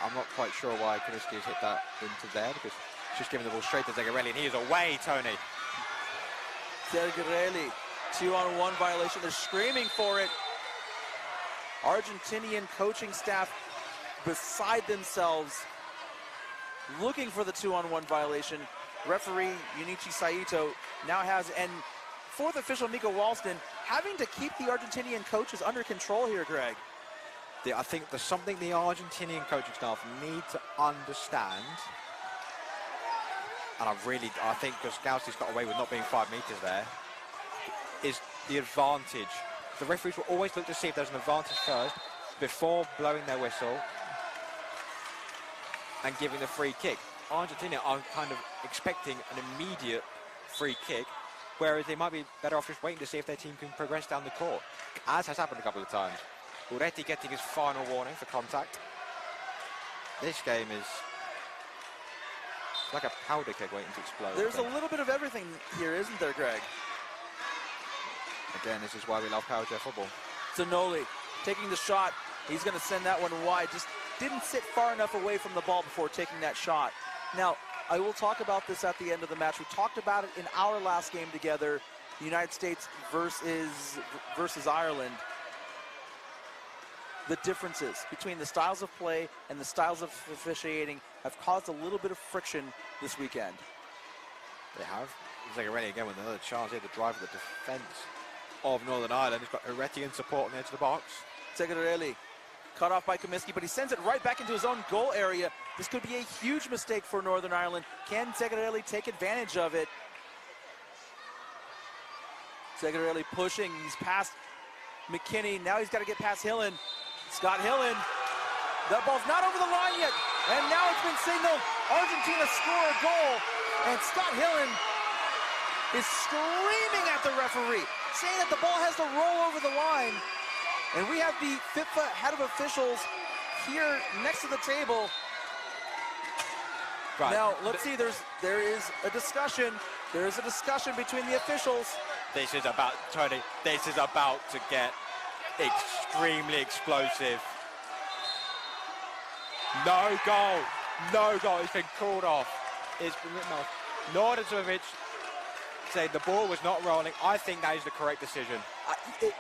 I'm not quite sure why Comiskey has hit that into there, because he's just giving the ball straight to 𝐏𝐨𝐰𝐏𝐅𝐿, and he is away, Tony. 𝐏𝐨𝐰𝐏𝐅𝐿, 2-on-1 violation. They're screaming for it. Argentinian coaching staff beside themselves, looking for the 2-on-1 violation. Referee Junichi Saito now has, and fourth official Miko Walston having to keep the Argentinian coaches under control here, Greg. I think there's something the Argentinian coaching staff need to understand, and I think because Ǩaļsī's got away with not being 5 meters there, is the advantage. The referees will always look to see if there's an advantage first before blowing their whistle and giving the free kick. Argentina are kind of expecting an immediate free kick, whereas they might be better off just waiting to see if their team can progress down the court, as has happened a couple of times. 𝐷𝐷𝐿 getting his final warning for contact. This game is like a powder keg waiting to explode. There's a little bit of everything here, isn't there, Greg? Again, this is why we love Powerchair football. Zanoli taking the shot. He's going to send that one wide. Just didn't sit far enough away from the ball before taking that shot. Now, I will talk about this at the end of the match. We talked about it in our last game together, the United States versus Ireland. the differences between the styles of play and the styles of officiating have caused a little bit of friction this weekend. They have. 𝐏𝐨𝐰𝐏𝐿 again with another chance here to drive for the defence of Northern Ireland. He's got 𝐼𝐸 in support on the edge of the box. 𝐏𝐸 cut off by 𝐾𝐫𝐿, but he sends it right back into his own goal area. This could be a huge mistake for Northern Ireland. Can 𝐏𝐸𝐿 take advantage of it? 𝐏𝐸𝐿 pushing. He's past McKinney. Now he's got to get past Hillen. Scott Hillen. That ball's not over the line yet. And now it's been signaled. Argentina score a goal. And Scott Hillen is screaming at the referee, saying that the ball has to roll over the line. And we have the FIPFA head of officials here next to the table. Right. Now, let's see, there is a discussion. There is a discussion between the officials. This is about, Tony, this is about to get extremely explosive. No goal. No goal. It's been called off. It's been written off. Nordicevic said the ball was not rolling. I think that is the correct decision.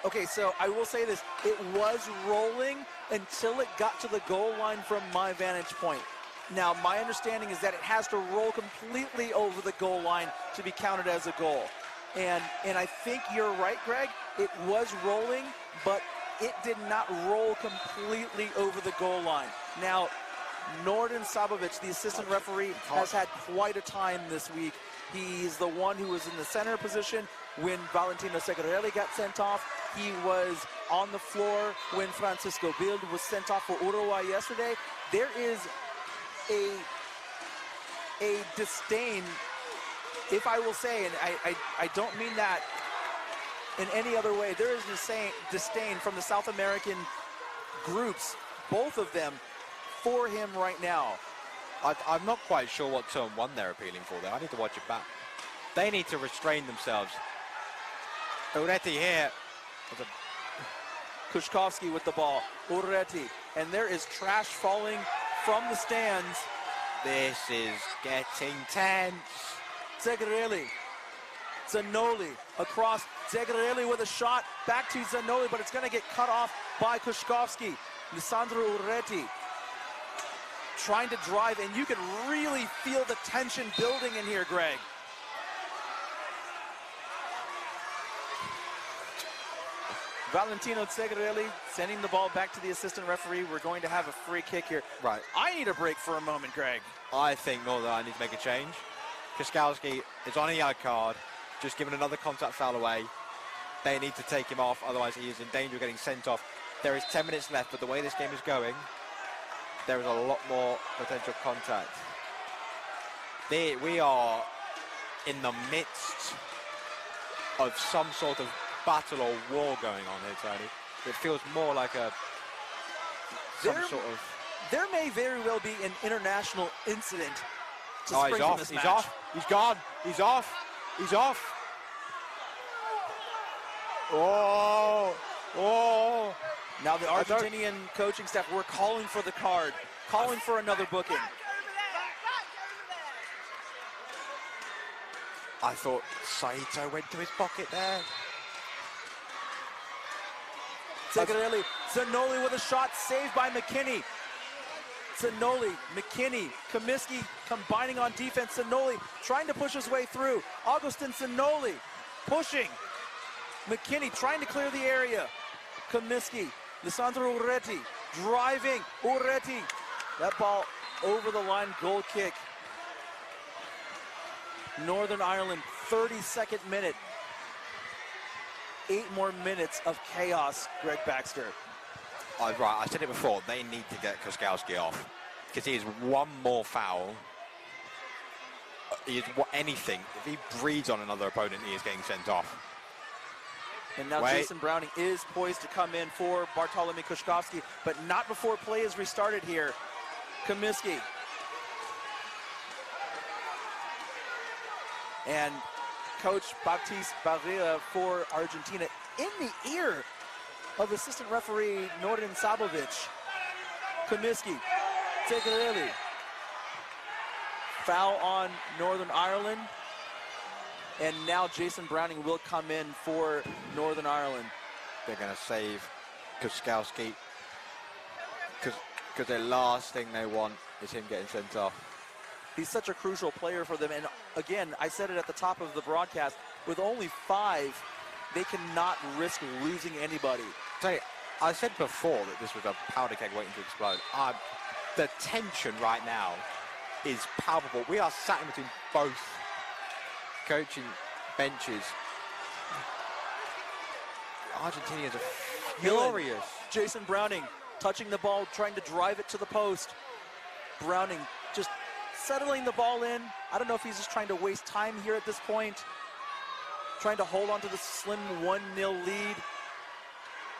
Okay, so I will say this. It was rolling until it got to the goal line from my vantage point. Now, my understanding is that it has to roll completely over the goal line to be counted as a goal. And I think you're right, Greg. It was rolling, but it did not roll completely over the goal line. Now, Norden Sabovic, the assistant referee, has had quite a time this week. He's the one who was in the center position when Valentino 𝐏𝐸𝐿 got sent off. He was on the floor when Francisco Bild was sent off for Uruguay yesterday. There is a disdain, if I will say, and I don't mean that in any other way, there is disdain from the South American groups, both of them, for him right now. I'm not quite sure what turn one they're appealing for there. I need to watch it back. They need to restrain themselves. Ureti here. Kushkovsky with the ball. Ureti. And there is trash falling from the stands. This is getting tense. 𝐏𝐸𝐿. Zanoli across. 𝐏𝐸𝐿 with a shot. Back to Zanoli, but it's going to get cut off by Kushkovsky. Lisandro Ureti trying to drive, and you can really feel the tension building in here, Greg. Valentino 𝐏𝐸𝐿 sending the ball back to the assistant referee. We're going to have a free kick here. Right. I need a break for a moment, Greg. I think Northern Ireland need to make a change. 𝐏𝐨𝐰𝐿 is on a yellow card, just given another contact foul away. They need to take him off, otherwise he is in danger of getting sent off. There is 10 minutes left, but the way this game is going, there is a lot more potential contact. We are in the midst of some sort of battle or war going on here, Tony. It feels more like There may very well be an international incident to Oh, spring he's from off. this He's match. off. He's gone. He's off. He's off. Oh. Oh. Now the Argentinian coaching staff, we're calling for the card, calling for another booking. I thought Saito went to his pocket there. 𝐏𝐸𝐿, Zanoli with a shot, saved by McKinney. Zanoli, McKinney, Comiskey combining on defense. Zanoli trying to push his way through. Augustin Zanoli pushing. McKinney trying to clear the area. Comiskey, Lisandro Ureti driving. Ureti, that ball over the line, goal kick. Northern Ireland, 32nd minute. 8 more minutes of chaos, Greg Baxter. Right, I said it before, they need to get 𝐏𝐨𝐰𝐿 off. Because he is one more foul. He is anything. If he breathes on another opponent, he is getting sent off. And now Jason Browning is poised to come in for Bartolomei Kushkovsky, but not before play is restarted here. Comiskey. And Coach Baptiste Barrera for Argentina in the ear of assistant referee Norden Sabovic. Comiskey, 𝐏𝐸𝐿. Foul on Northern Ireland. And now Jason Browning will come in for Northern Ireland. They're going to save 𝐏𝐨𝐰𝐿. Because the last thing they want is him getting sent off. He's such a crucial player for them. And again, I said it at the top of the broadcast, with only 5, they cannot risk losing anybody. So I said before that this was a powder keg waiting to explode. The tension right now is palpable. We are sat in between both coaching benches. Argentinians are furious. Jason Browning touching the ball, trying to drive it to the post. Browning just settling the ball in. I don't know if he's just trying to waste time here at this point, trying to hold on to the slim 1-0 lead.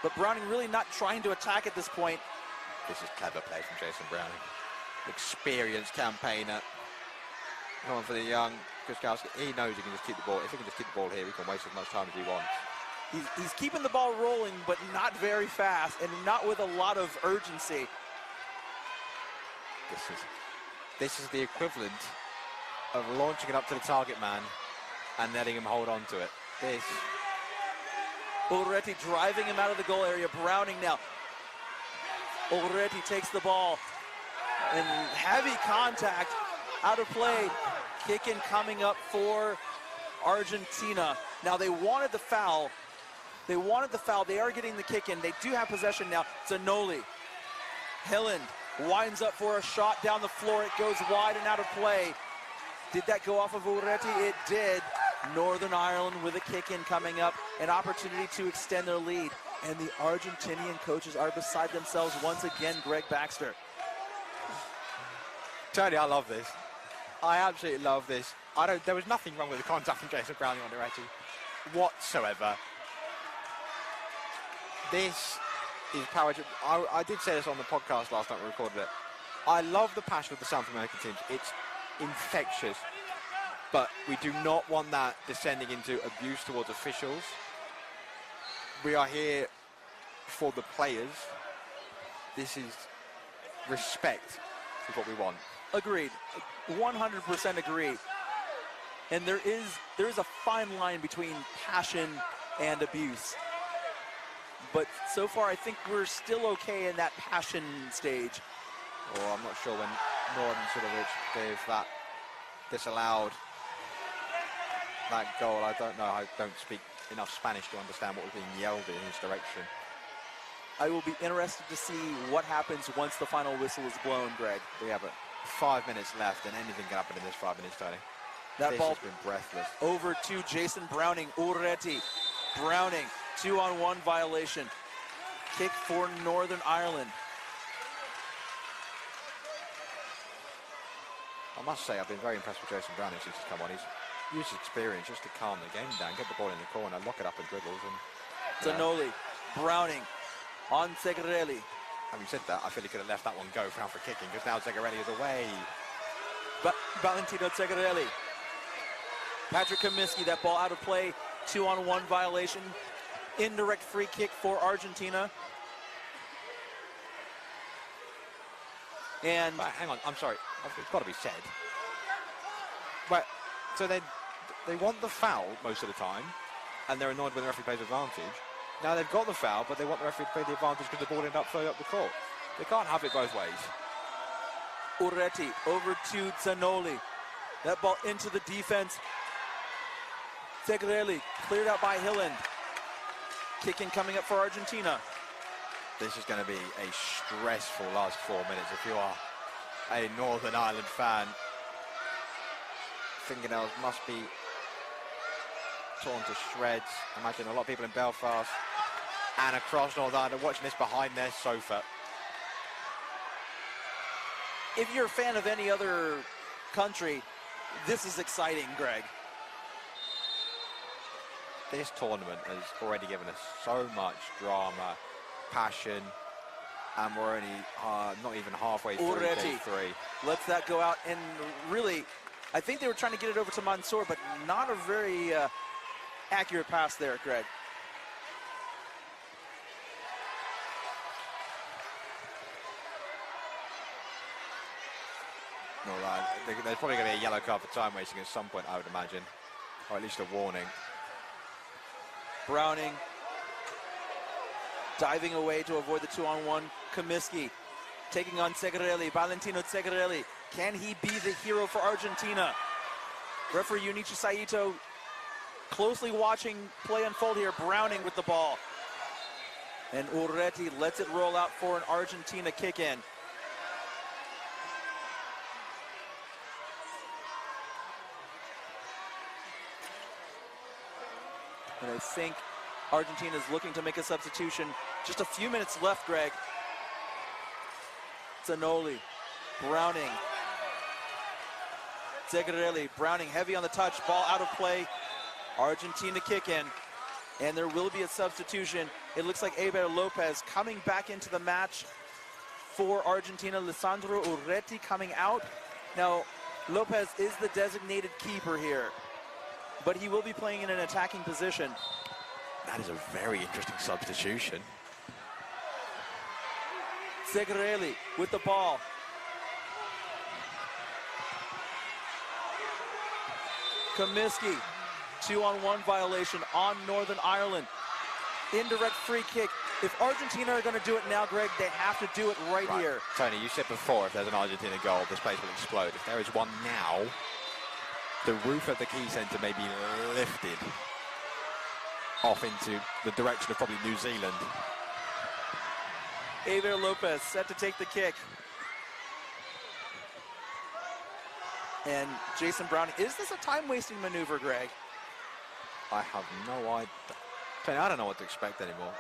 But Browning really not trying to attack at this point. This is clever play from Jason Browning. Experienced campaigner. Going for the young 𝐏𝐨𝐿. He knows he can just keep the ball. If he can just keep the ball here, he can waste as much time as he wants. He's keeping the ball rolling, but not very fast and not with a lot of urgency. This is the equivalent of launching it up to the target man and letting him hold on to it. This. 𝐅𝐸𝐿 driving him out of the goal area. Browning now. 𝐅𝐸𝐿 takes the ball. And heavy contact, out of play. Kick in coming up for Argentina. Now they wanted the foul. They are getting the kick in. They do have possession now. Zanoli. Hilland winds up for a shot down the floor. It goes wide and out of play. Did that go off of 𝐅𝐸𝐿? It did. Northern Ireland with a kick in coming up. An opportunity to extend their lead. And the Argentinian coaches are beside themselves once again, Greg Baxter. Tony, I love this. I absolutely love this. There was nothing wrong with the contact from Jason Browning on 𝐅𝐸𝐿 whatsoever. This is power. I did say this on the podcast last night we recorded it. I love the passion of the South American teams. It's infectious. But we do not want that descending into abuse towards officials. We are here for the players. This is respect is what we want. Agreed. 100% agree. And there is a fine line between passion and abuse. But so far, I think we're still okay in that passion stage. Or I'm not sure when Northern gave that disallowed that goal. I don't know. I don't speak enough Spanish to understand what was being yelled in his direction. I will be interested to see what happens once the final whistle is blown, Greg. We have 5 minutes left, and anything can happen in this 5 minutes, Tony. That ball has been breathless. Over to Jason Browning. 𝐅𝐸𝐿. Browning, 2-on-1 violation. Kick for Northern Ireland. I must say, I've been very impressed with Jason Browning since he's come on. He's used his experience just to calm the game down, get the ball in the corner, lock it up and dribbles. And Zanoli, Browning, on 𝐨𝐵𝐿. Having said that, I feel he could have left that one go for kicking, because now 𝐨𝐵𝐿 is away. But Valentino 𝐨𝐵𝐿. Patrick Kaminsky, that ball out of play. 2-on-1 violation. Indirect free kick for Argentina. And but hang on, I'm sorry, it's got to be said. But so they want the foul most of the time, and they're annoyed when the referee plays advantage. Now they've got the foul, but they want the referee to play the advantage because the ball ended up further up the court. They can't have it both ways. 𝐅𝐸𝐿 over to Zanoli. That ball into the defense. 𝐨𝐵𝐿 cleared out by Hilland. Kicking coming up for Argentina. This is going to be a stressful last 4 minutes. If you are a Northern Ireland fan, fingernails must be torn to shreds. Imagine a lot of people in Belfast and across Northern Ireland watching this behind their sofa. If you're a fan of any other country, this is exciting, Greg. This tournament has already given us so much drama, passion, and we're only not even halfway through day 3. Lets that go out, and really, I think they were trying to get it over to Mansour, but not a very accurate pass there, Greg. All right, there's probably going to be a yellow card for time wasting at some point, I would imagine, or at least a warning. Browning diving away to avoid the 2-on-1. Kaminsky taking on 𝐏𝐨𝐰𝐏𝐅𝐀, Valentino 𝐏𝐨𝐵. Can he be the hero for Argentina? Referee Junichi Saito closely watching play unfold here. Browning with the ball. And 𝐅𝐨𝐻𝐃 lets it roll out for an Argentina kick-in. And I think Argentina is looking to make a substitution. Just a few minutes left, Greg. Zanoli, Browning, 𝐏𝐨𝐰𝐏𝐅𝐀, Browning heavy on the touch, ball out of play. Argentina kick in, and there will be a substitution. It looks like Eiber Lopez coming back into the match for Argentina. Lisandro Urreti coming out. Now, Lopez is the designated keeper here, but he will be playing in an attacking position. That is a very interesting substitution. 𝐏𝐨𝐰𝐏𝐅𝐀 with the ball. Comiskey, 2-on-1 violation on Northern Ireland. Indirect free kick. If Argentina are going to do it now, Greg, they have to do it right here. Tony, you said before, if there's an Argentina goal, this place will explode. If there is one now, the roof of the Quaycentre may be lifted off into the direction of probably New Zealand. Eiber Lopez set to take the kick. And Jason Browning, is this a time-wasting maneuver, Greg? I have no idea. Tony, I don't know what to expect anymore.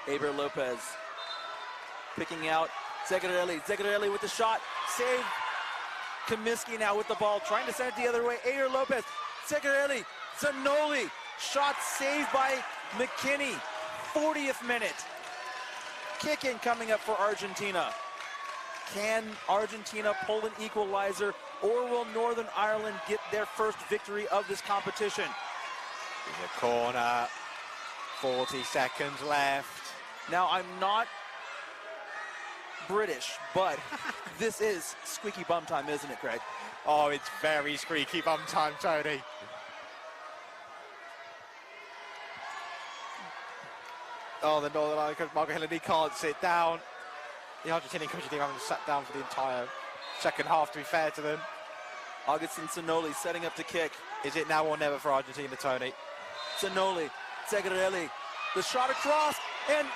Eiber Lopez picking out 𝐏𝐨𝐰𝐏𝐅𝐀 with the shot. Save. Comiskey now with the ball, trying to send it the other way. Eiber Lopez, 𝐏𝐨𝐰𝐏𝐅𝐀, Zanoli. Shot saved by McKinney. 40th minute. Kick in coming up for Argentina. Can Argentina pull an equalizer, or will Northern Ireland get their first victory of this competition? In the corner, 40 seconds left. Now, I'm not British, but this is squeaky bum time, isn't it, Greg? Oh, it's very squeaky bum time, Tony. Oh, the Northern Ireland coach, Margaret Hillary, can't sit down. The Argentinian coaching team haven't sat down for the entire second half, to be fair to them. Augustin Zanoli setting up to kick. Is it now or never for Argentina, Tony? Zanoli, 𝐏𝐨𝐰𝐏𝐅𝐀, the shot across, and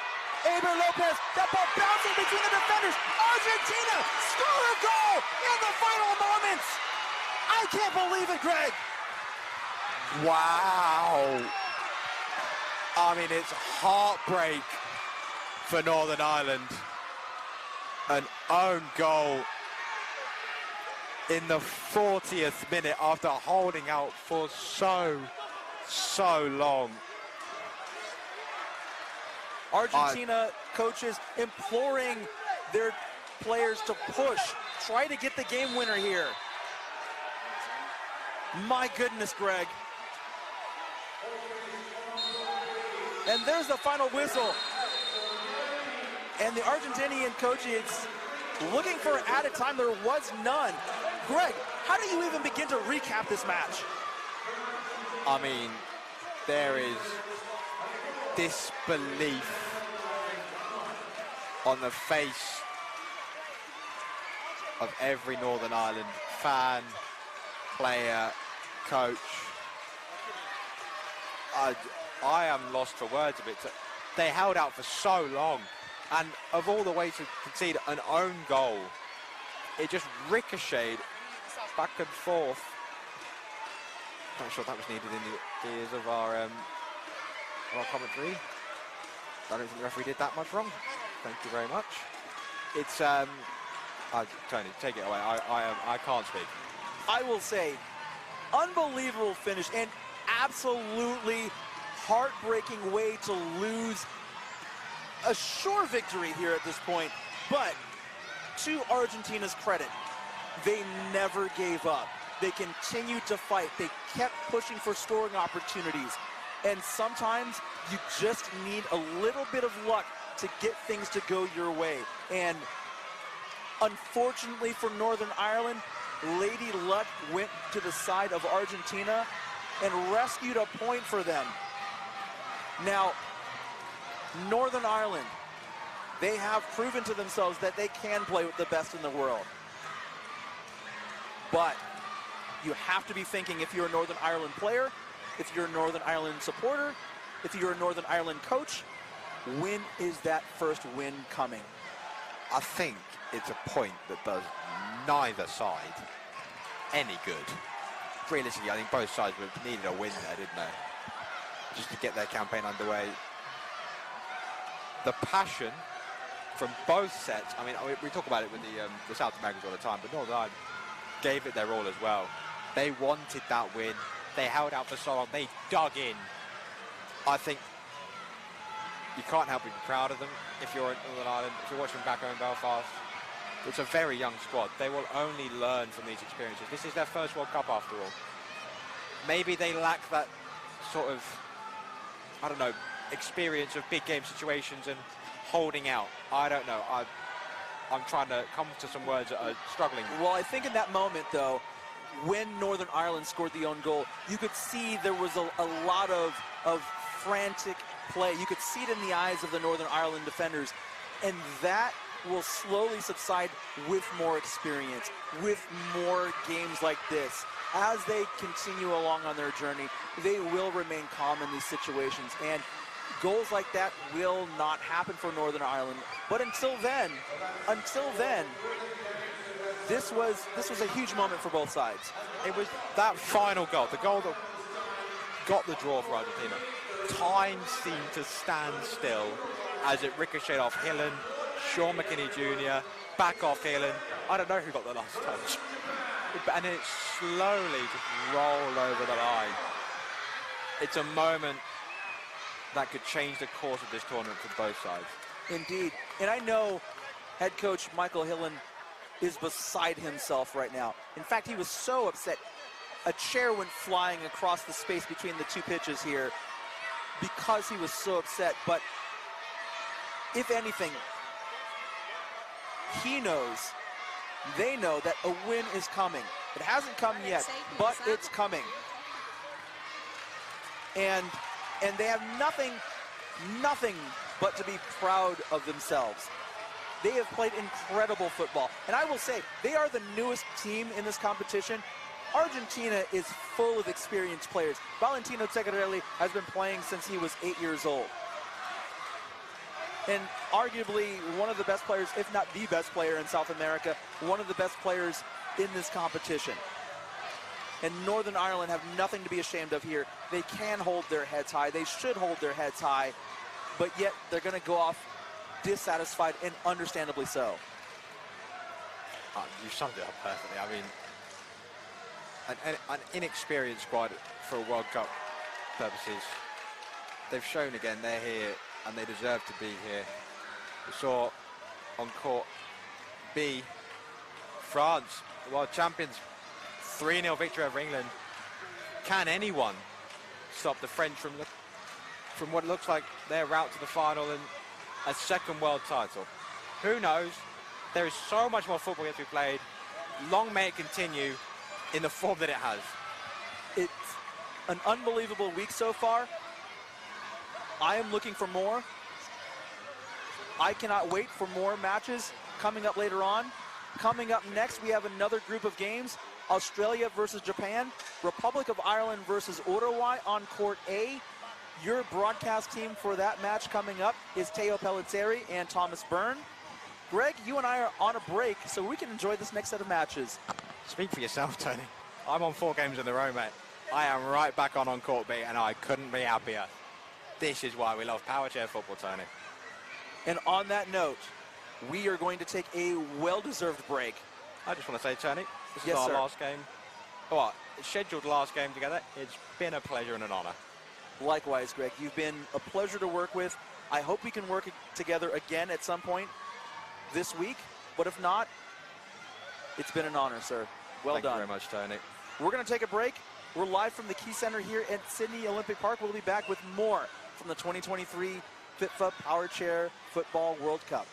Eiber Lopez, that ball bouncing between the defenders. Argentina score a goal in the final moments. I can't believe it, Greg. Wow. I mean, it's heartbreak for Northern Ireland. An own goal in the 40th minute after holding out for so long. Argentina coaches imploring their players to push, try to get the game winner here. My goodness, Greg. And there's the final whistle. And the Argentinian coach is looking for added time. There was none. Greg, how do you even begin to recap this match? I mean, there is disbelief on the face of every Northern Ireland fan, player, coach. I am lost for words a bit. They held out for so long, and of all the ways to concede an own goal, it just ricocheted back and forth. Not sure that was needed in the ears of our commentary. I don't think the referee did that much wrong. Thank you very much. It's Tony, take it away. I can't speak. I will say, unbelievable finish and absolutely heartbreaking way to lose a sure victory here at this point. But to Argentina's credit, they never gave up. They continued to fight. They kept pushing for scoring opportunities. And sometimes you just need a little bit of luck to get things to go your way. And unfortunately for Northern Ireland, Lady Luck went to the side of Argentina and rescued a point for them. Now, Northern Ireland, They have proven to themselves that they can play with the best in the world. But you have to be thinking, if you're a Northern Ireland player, if you're a Northern Ireland supporter, if you're a Northern Ireland coach, when is that first win coming? I think it's a point that does neither side any good. Realistically, I think both sides would have needed a win there, didn't they? Just to get their campaign underway. The passion from both sets, I mean, we talk about it with the South Americans all the time, but Northern Ireland gave it their all as well. They wanted that win. They held out for so long. They dug in. I think you can't help but be proud of them if you're in Northern Ireland, if you're watching back home in Belfast. It's a very young squad. They will only learn from these experiences. This is their first World Cup after all. Maybe they lack that sort of, I don't know, experience of big game situations and holding out. I don't know. I'm trying to come to some words that are struggling. Well, I think in that moment, though, when Northern Ireland scored the own goal, you could see there was a lot of frantic play. You could see it in the eyes of the Northern Ireland defenders, and that will slowly subside with more experience, with more games like this. As they continue along on their journey, they will remain calm in these situations, and goals like that will not happen for Northern Ireland. But until then, this was a huge moment for both sides. It was that final goal, the goal that got the draw for Argentina. Time seemed to stand still as it ricocheted off Hillen, Sean McKinney Jr., back off Hillen. I don't know who got the last touch. And it slowly just rolled over the line. It's a moment that could change the course of this tournament for both sides. Indeed. And I know head coach Michael Hillen is beside himself right now. In fact, he was so upset. A chair went flying across the space between the two pitches here because he was so upset. But if anything, he knows, they know that a win is coming. It hasn't come yet, but it's coming. And they have nothing but to be proud of themselves. They have played incredible football. And I will say, they are the newest team in this competition. Argentina is full of experienced players. Valentino Tsegarelli has been playing since he was 8 years old. And arguably one of the best players, if not the best player in South America, one of the best players in this competition. And Northern Ireland have nothing to be ashamed of here. They can hold their heads high. They should hold their heads high. But yet they're going to go off dissatisfied, and understandably so. You summed it up perfectly. I mean, an inexperienced squad for World Cup purposes. They've shown again they're here and they deserve to be here. We saw on court B, France, the world champions, 3-0 victory over England. Can anyone stop the French from what looks like their route to the final and a second world title? Who knows? There is so much more football yet to be played. Long may it continue in the form that it has. It's an unbelievable week so far. I am looking for more. I cannot wait for more matches coming up later on. Coming up next, we have another group of games. Australia versus Japan. Republic of Ireland versus Uruguay on court A. Your broadcast team for that match coming up is Teo Pellizzeri and Thomas Byrne. Greg, you and I are on a break, so we can enjoy this next set of matches. Speak for yourself, Tony. I'm on 4 games in a row, mate. I am right back on court B, and I couldn't be happier. This is why we love Powerchair football, Tony. And on that note, we are going to take a well-deserved break. I just want to say, Tony, this Yes, is our sir. last game. Well, scheduled last game together. It's been a pleasure and an honor. Likewise, Greg, you've been a pleasure to work with. I hope we can work together again at some point this week, but if not, it's been an honor, sir. Well done. Thank you very much, Tony. We're going to take a break. We're live from the Quaycentre here at Sydney Olympic Park. We'll be back with more from the 2023 FIPFA Powerchair Football World Cup.